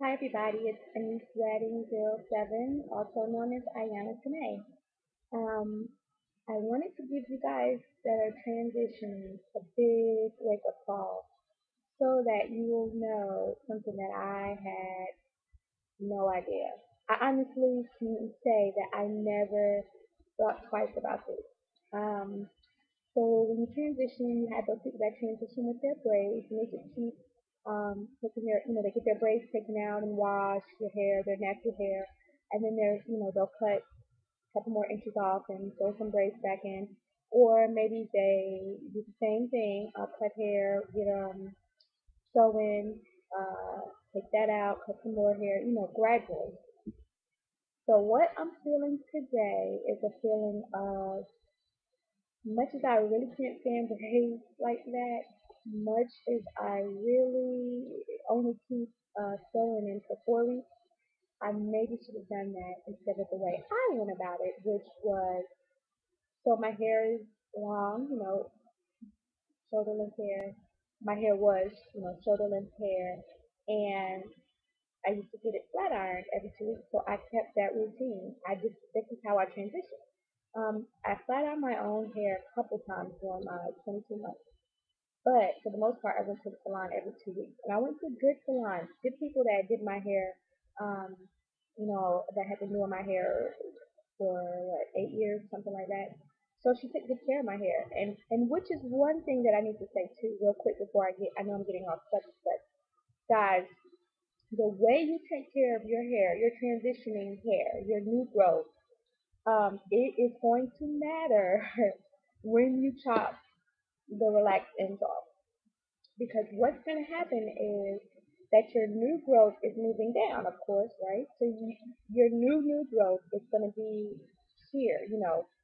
Hi everybody, it's Anise Wedding 07, also known as Ayana Tanay. Um, I wanted to give you guys that are transitioning a big wake up call so that you will know something that I had no idea. I honestly can say that I never thought twice about this. Um, so when you transition, you have those people that transition with their braids, and they just keep taking their, they get their braids taken out and wash their hair, their natural hair, and then they'll cut a couple more inches off and throw some braids back in, or maybe they do the same thing, cut hair, get sew in, take that out, cut some more hair, gradually. So what I'm feeling today is a feeling of much as I really can't stand braids like that, much as I really only keep sewing in for 4 weeks, I maybe should have done that instead of the way I went about it, which was so my hair is long, shoulder length hair. My hair was, shoulder length hair, and I used to get it flat ironed every 2 weeks, so I kept that routine. This is how I transitioned. I flat ironed my own hair a couple times during my 22 months. But for the most part, I went to the salon every 2 weeks, and I went to good salons, good people that did my hair, um, that had been doing my hair for what 8 years, something like that. So she took good care of my hair, and which is one thing that I need to say too, real quick before I know I'm getting off subject, but guys, the way you take care of your hair, your transitioning hair, your new growth, it is going to matter when you chop the relaxed ends off. Because what's going to happen is that your new growth is moving down, of course, right? So your new growth is going to be here,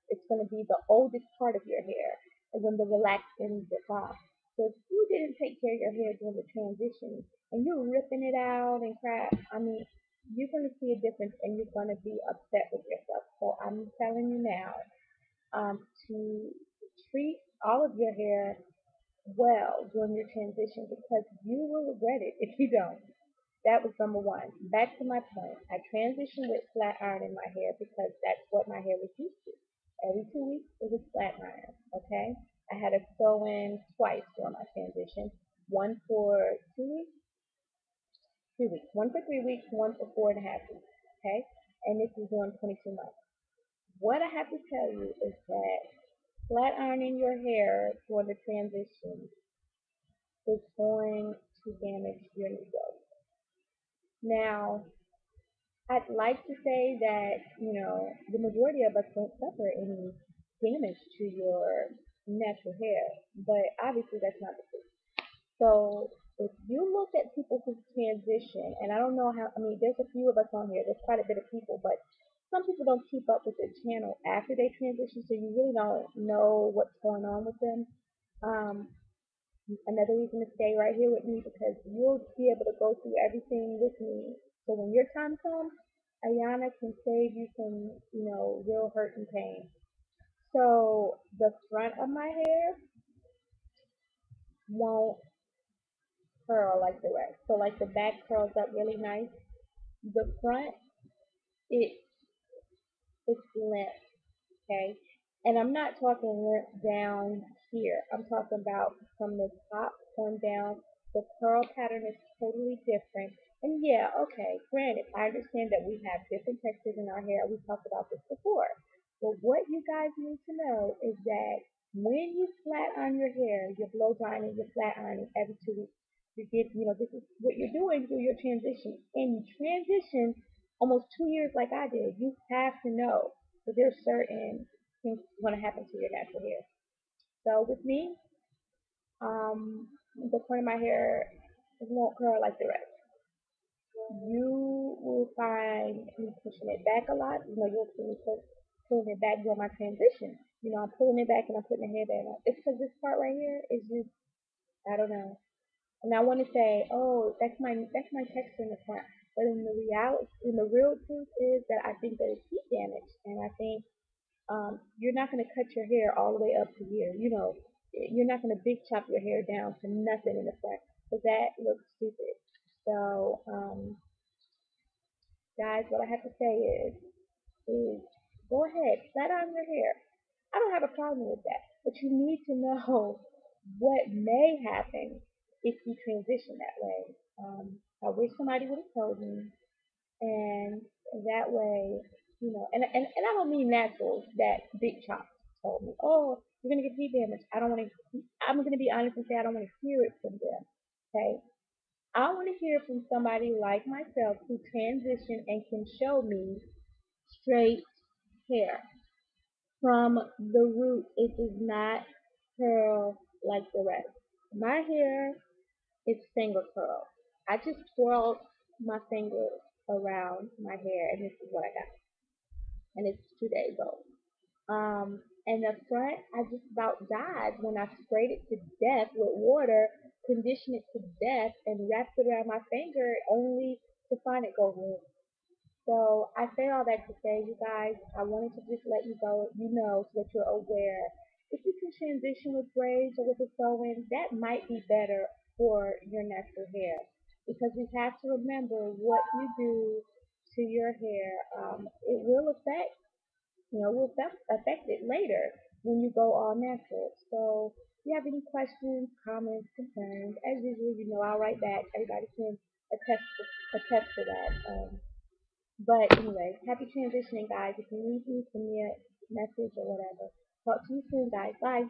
it's going to be the oldest part of your hair, and when the relaxed ends are off. So if you didn't take care of your hair during the transition and you're ripping it out and crap, I mean, you're going to see a difference and you're going to be upset with yourself. So I'm telling you now, to treat all of your hair well during your transition because you will regret it if you don't. That was number one. Back to my point. I transitioned with flat iron in my hair because that's what my hair was used to. Every 2 weeks it was flat iron. Okay? I had a sew in twice during my transition. One for 2 weeks, 3 weeks. One for 3 weeks, one for 4.5 weeks. Okay? And this is during 22 months. What I have to tell you is that flat ironing your hair during the transition is going to damage your new growth. Now, I'd like to say that, the majority of us don't suffer any damage to your natural hair, but obviously that's not the case. So if you look at people who transition, and I don't know how, I mean, there's a few of us on here, there's quite a bit of people, but some people don't keep up with their channel after they transition, so you really don't know what's going on with them. Um, Another reason to stay right here with me because you'll be able to go through everything with me. So when your time comes, Ayana can save you from, real hurt and pain. So the front of my hair won't curl like the rest. So like the back curls up really nice. The front, it it's limp, okay? And I'm not talking limp down here. I'm talking about from the top on down. The curl pattern is totally different. And yeah, okay, granted, I understand that we have different textures in our hair. We talked about this before. But what you guys need to know is that when you flat iron your hair, you're blow drying and you're flat ironing every 2 weeks. You get, this is what you're doing through your transition. And you transition almost 2 years like I did. You have to know that there's certain things going to happen to your natural hair. So with me, the front of my hair won't curl like the rest. You will find me pushing it back a lot. You'll see me pulling it back during my transition. I'm pulling it back and I'm putting the hairband on. It's because this part right here is just, I don't know. And I want to say, oh, that's my texture in the front. But in the real truth is that I think that it's heat damage, and I think you're not going to cut your hair all the way up to here. You're not going to big chop your hair down to nothing in the front because that looks stupid. So, guys, what I have to say is go ahead, let on your hair. I don't have a problem with that. But you need to know what may happen if you transition that way. I wish somebody would have told me, and that way, and I don't mean natural that Big Chop told me, oh, you're gonna get heat damage. I don't want to. I'm gonna be honest and say I don't want to hear it from them. Okay, I want to hear from somebody like myself who transitioned and can show me straight hair from the root. It does not curl like the rest. My hair is finger curl. I just twirled my finger around my hair, and this is what I got. And it's 2 days old. And the front, I just about died when I sprayed it to death with water, conditioned it to death, and wrapped it around my finger only to find it go limp. So I say all that to say, you guys, I wanted to just let you go, so that you're aware. If you can transition with braids or with a sew-in, that might be better for your natural hair because we have to remember what you do to your hair. It will affect it later when you go all natural. So if you have any questions, comments, concerns, as usual, I'll write back. Everybody can attest to that. But anyway, happy transitioning, guys. If you need me, send me a message or whatever. Talk to you soon, guys. Bye.